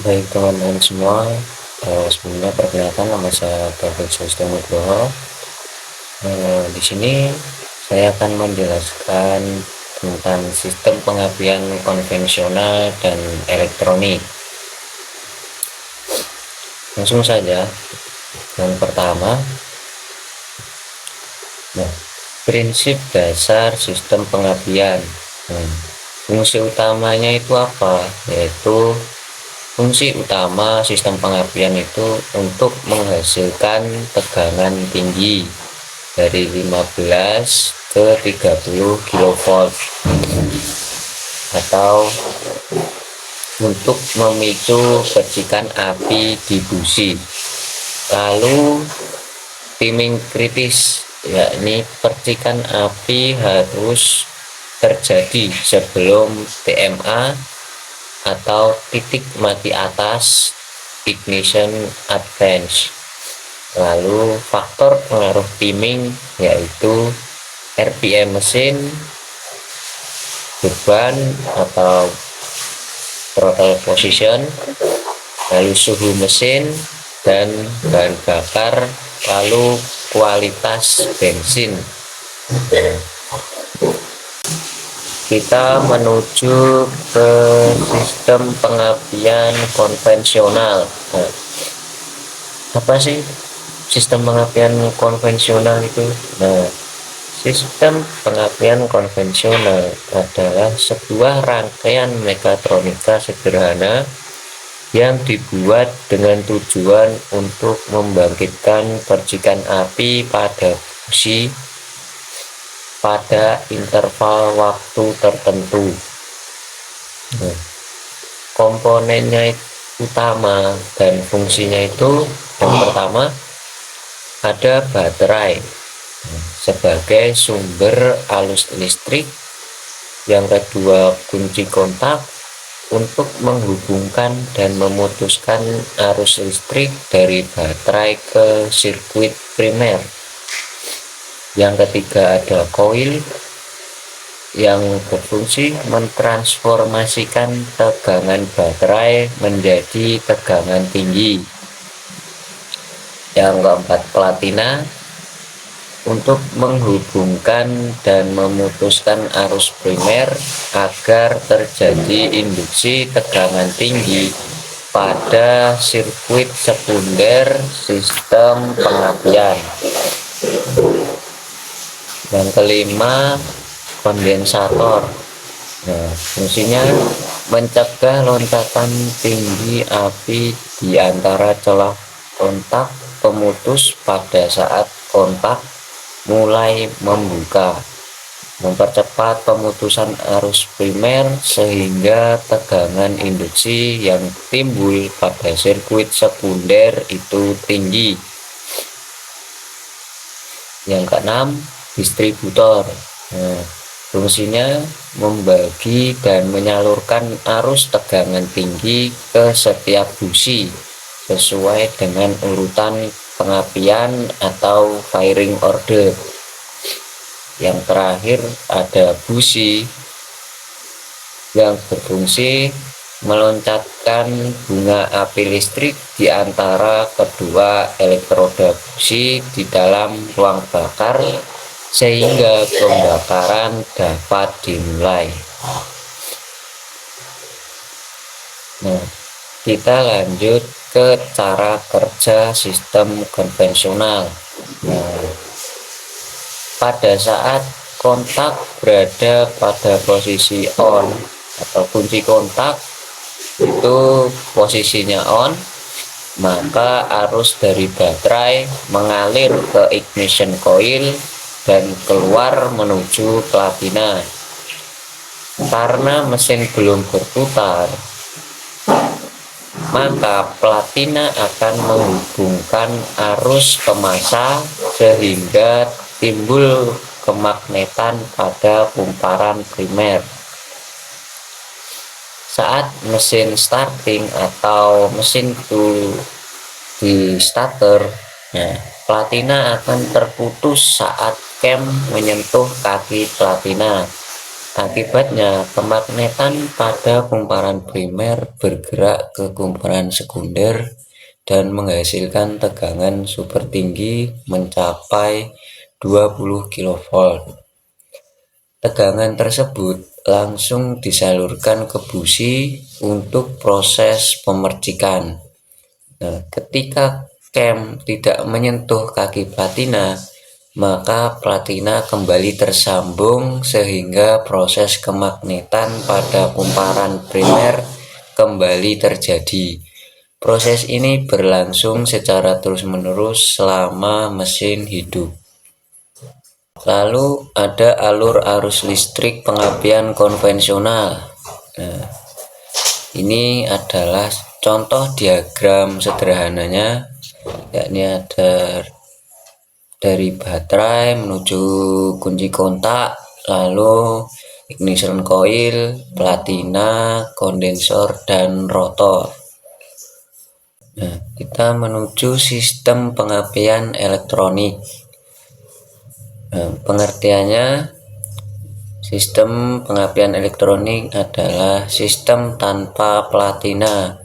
Baik teman-teman semua, sebelumnya perkenalkan nama saya David Susto Nugroho. Di sini saya akan menjelaskan tentang sistem pengapian konvensional dan elektronik. Langsung saja, yang pertama, prinsip dasar sistem pengapian. Fungsi utamanya itu apa? Yaitu fungsi utama sistem pengapian itu untuk menghasilkan tegangan tinggi dari 15 ke 30 kV atau untuk memicu percikan api di busi. Lalu timing kritis, yakni percikan api harus terjadi sebelum TMA atau titik mati atas, ignition advance. Lalu faktor pengaruh timing yaitu RPM mesin, beban atau throttle position, lalu suhu mesin dan bahan bakar, lalu kualitas bensin. Kita menuju ke sistem pengapian konvensional. Apa sih sistem pengapian konvensional itu? Sistem pengapian konvensional adalah sebuah rangkaian mekatronika sederhana yang dibuat dengan tujuan untuk membangkitkan percikan api pada busi pada interval waktu tertentu. Komponennya utama dan fungsinya itu, yang pertama ada baterai sebagai sumber arus listrik, yang kedua kunci kontak untuk menghubungkan dan memutuskan arus listrik dari baterai ke sirkuit primer, yang ketiga ada koil yang berfungsi mentransformasikan tegangan baterai menjadi tegangan tinggi, yang keempat platina untuk menghubungkan dan memutuskan arus primer agar terjadi induksi tegangan tinggi pada sirkuit sekunder sistem pengapian. Yang kelima kondensator. Fungsinya mencegah lompatan tinggi api di antara celah kontak pemutus pada saat kontak mulai membuka, mempercepat pemutusan arus primer sehingga tegangan induksi yang timbul pada sirkuit sekunder itu tinggi. Yang keenam, distributor. Fungsinya membagi dan menyalurkan arus tegangan tinggi ke setiap busi sesuai dengan urutan pengapian atau firing order. Yang terakhir ada busi yang berfungsi meloncatkan bunga api listrik di antara kedua elektroda busi di dalam ruang bakar sehingga pembakaran dapat dimulai. Kita lanjut ke cara kerja sistem konvensional. Pada saat kontak berada pada posisi on atau kunci kontak itu posisinya on, maka arus dari baterai mengalir ke ignition coil dan keluar menuju platina. Karena mesin belum berputar, maka platina akan menghubungkan arus ke massa sehingga timbul kemagnetan pada kumparan primer. Saat mesin starting atau mesin itu di starter, platina akan terputus saat cam menyentuh kaki platina. Akibatnya, kemagnetan pada kumparan primer bergerak ke kumparan sekunder dan menghasilkan tegangan super tinggi mencapai 20 kV. Tegangan tersebut langsung disalurkan ke busi untuk proses pemercikan. Nah, ketika cam tidak menyentuh kaki platina, maka platina kembali tersambung sehingga proses kemagnetan pada kumparan primer kembali terjadi. Proses ini berlangsung secara terus-menerus selama mesin hidup. Lalu ada alur arus listrik pengapian konvensional. Nah, ini adalah contoh diagram sederhananya, yakni ada dari baterai menuju kunci kontak, lalu ignition coil, platina, kondensor, dan rotor. Nah, kita menuju sistem pengapian elektronik. Nah, pengertiannya, sistem pengapian elektronik adalah sistem tanpa platina,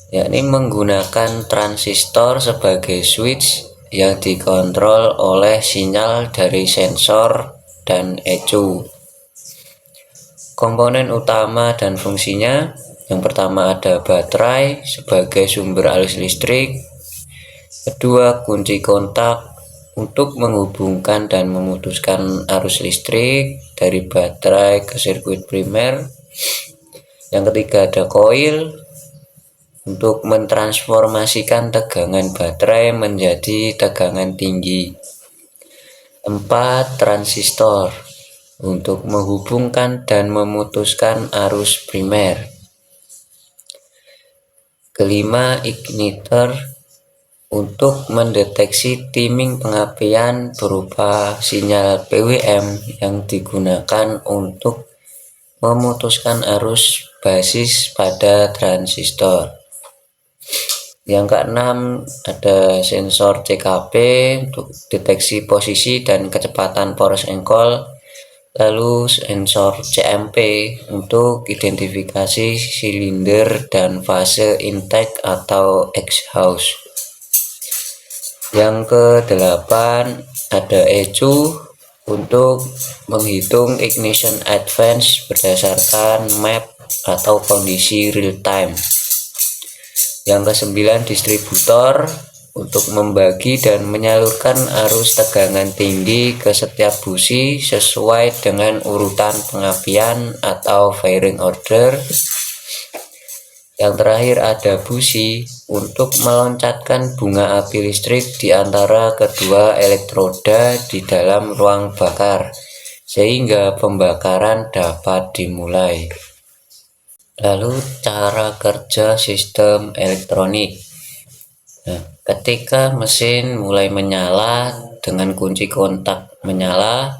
yakni menggunakan transistor sebagai switch yang dikontrol oleh sinyal dari sensor dan ECU. Komponen utama dan fungsinya, yang pertama ada baterai sebagai sumber arus listrik, kedua kunci kontak untuk menghubungkan dan memutuskan arus listrik dari baterai ke sirkuit primer, yang ketiga ada koil untuk mentransformasikan tegangan baterai menjadi tegangan tinggi. 4. Transistor untuk menghubungkan dan memutuskan arus primer. Kelima, igniter untuk mendeteksi timing pengapian berupa sinyal PWM yang digunakan untuk memutuskan arus basis pada transistor. Yang keenam ada sensor CKP untuk deteksi posisi dan kecepatan poros engkol, lalu sensor CMP untuk identifikasi silinder dan fase intake atau exhaust. Yang kedelapan ada ECU untuk menghitung ignition advance berdasarkan map atau kondisi real time. Yang kesembilan, distributor untuk membagi dan menyalurkan arus tegangan tinggi ke setiap busi sesuai dengan urutan pengapian atau firing order. Yang terakhir ada busi untuk meloncatkan bunga api listrik di antara kedua elektroda di dalam ruang bakar sehingga pembakaran dapat dimulai. Lalu cara kerja sistem elektronik. Nah, ketika mesin mulai menyala dengan kunci kontak menyala,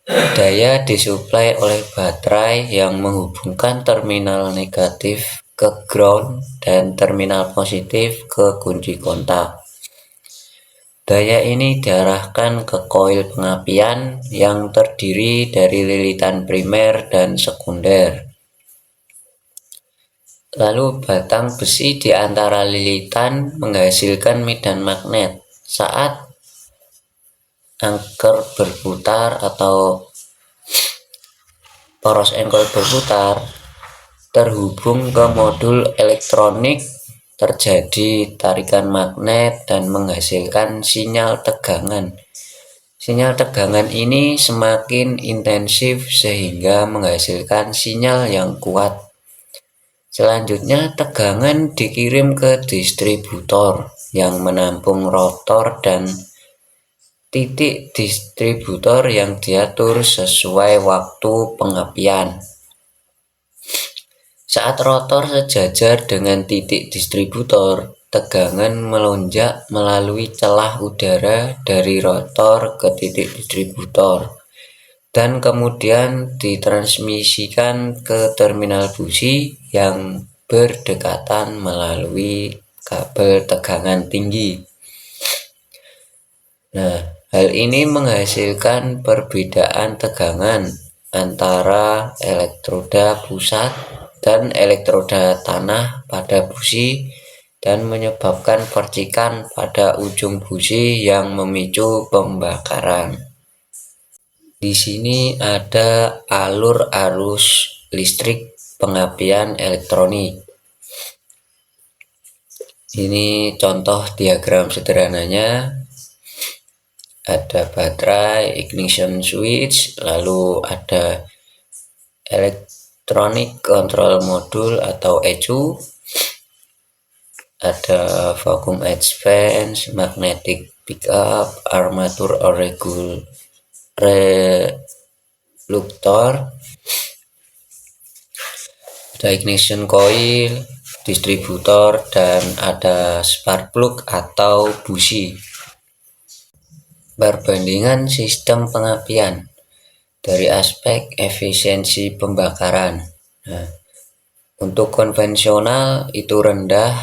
daya disuplai oleh baterai yang menghubungkan terminal negatif ke ground dan terminal positif ke kunci kontak. Daya ini diarahkan ke koil pengapian yang terdiri dari lilitan primer dan sekunder. Lalu batang besi di antara lilitan menghasilkan medan magnet. Saat angker berputar atau poros engkol berputar, terhubung ke modul elektronik, terjadi tarikan magnet dan menghasilkan sinyal tegangan. Sinyal tegangan ini semakin intensif sehingga menghasilkan sinyal yang kuat. Selanjutnya, tegangan dikirim ke distributor yang menampung rotor dan titik distributor yang diatur sesuai waktu pengapian. Saat rotor sejajar dengan titik distributor, tegangan melonjak melalui celah udara dari rotor ke titik distributor dan kemudian ditransmisikan ke terminal busi yang berdekatan melalui kabel tegangan tinggi. Nah, hal ini menghasilkan perbedaan tegangan antara elektroda pusat dan elektroda tanah pada busi dan menyebabkan percikan pada ujung busi yang memicu pembakaran. Di sini ada alur arus listrik pengapian elektronik. Ini contoh diagram sederhananya. Ada baterai, ignition switch, lalu ada electronic control module atau ECU, ada vacuum expansion, magnetic pickup, armature or reluctor, ada ignition coil, distributor, dan ada spark plug atau busi. Perbandingan sistem pengapian dari aspek efisiensi pembakaran. Nah, untuk konvensional itu rendah,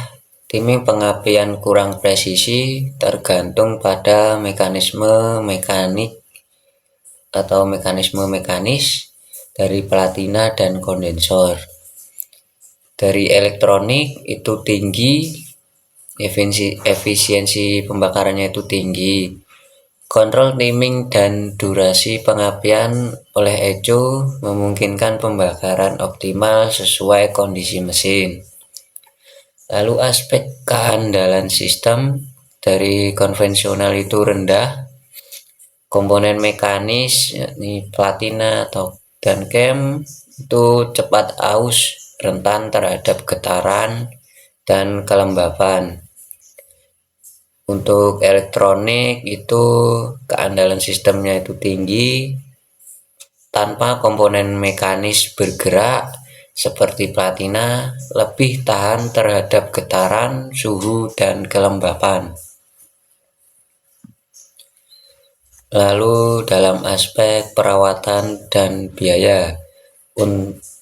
timing pengapian kurang presisi, tergantung pada mekanisme mekanis dari platina dan kondensor. Dari elektronik itu tinggi, efisiensi pembakarannya itu tinggi. Kontrol timing dan durasi pengapian oleh ECU memungkinkan pembakaran optimal sesuai kondisi mesin. Lalu aspek keandalan sistem dari konvensional itu rendah. Komponen mekanis yakni platina dan cam itu cepat aus, rentan terhadap getaran dan kelembapan. Untuk elektronik itu keandalan sistemnya itu tinggi, tanpa komponen mekanis bergerak seperti platina, lebih tahan terhadap getaran, suhu, dan kelembapan. Lalu dalam aspek perawatan dan biaya,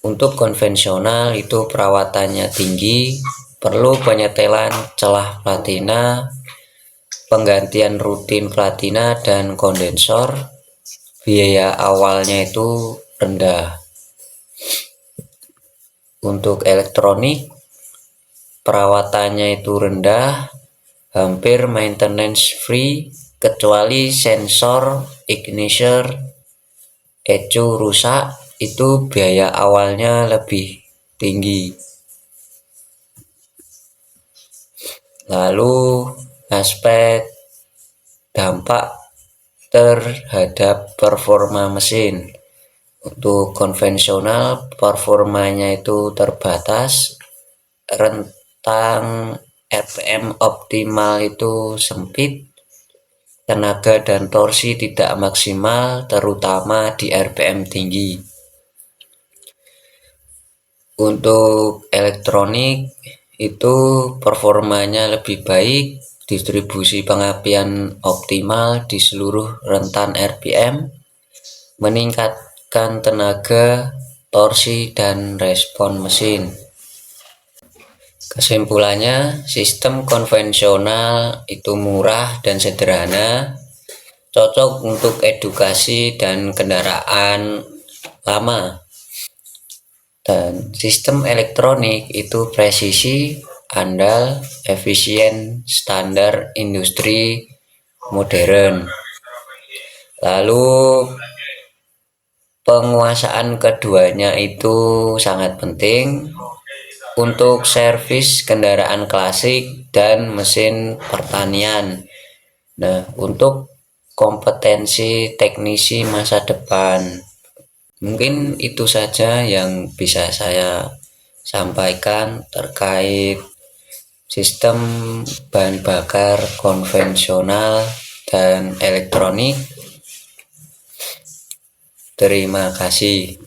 untuk konvensional itu perawatannya tinggi, perlu penyetelan celah platina, penggantian rutin platina dan kondensor. Biaya awalnya itu rendah. Untuk elektronik, perawatannya itu rendah, hampir maintenance free, kecuali sensor ignition ECU rusak, itu biaya awalnya lebih tinggi. Lalu aspek dampak terhadap performa mesin. Untuk konvensional performanya itu terbatas, rentang RPM optimal itu sempit, tenaga dan torsi tidak maksimal terutama di RPM tinggi. Untuk elektronik itu performanya lebih baik, distribusi pengapian optimal di seluruh rentan RPM, meningkatkan tenaga, torsi, dan respon mesin. Kesimpulannya, sistem konvensional itu murah dan sederhana, cocok untuk edukasi dan kendaraan lama. Dan sistem elektronik itu presisi, andal, efisien, standar industri modern. Lalu penguasaan keduanya itu sangat penting untuk servis kendaraan klasik dan mesin pertanian. Nah, untuk kompetensi teknisi masa depan, mungkin itu saja yang bisa saya sampaikan terkait sistem bahan bakar konvensional dan elektronik. Terima kasih.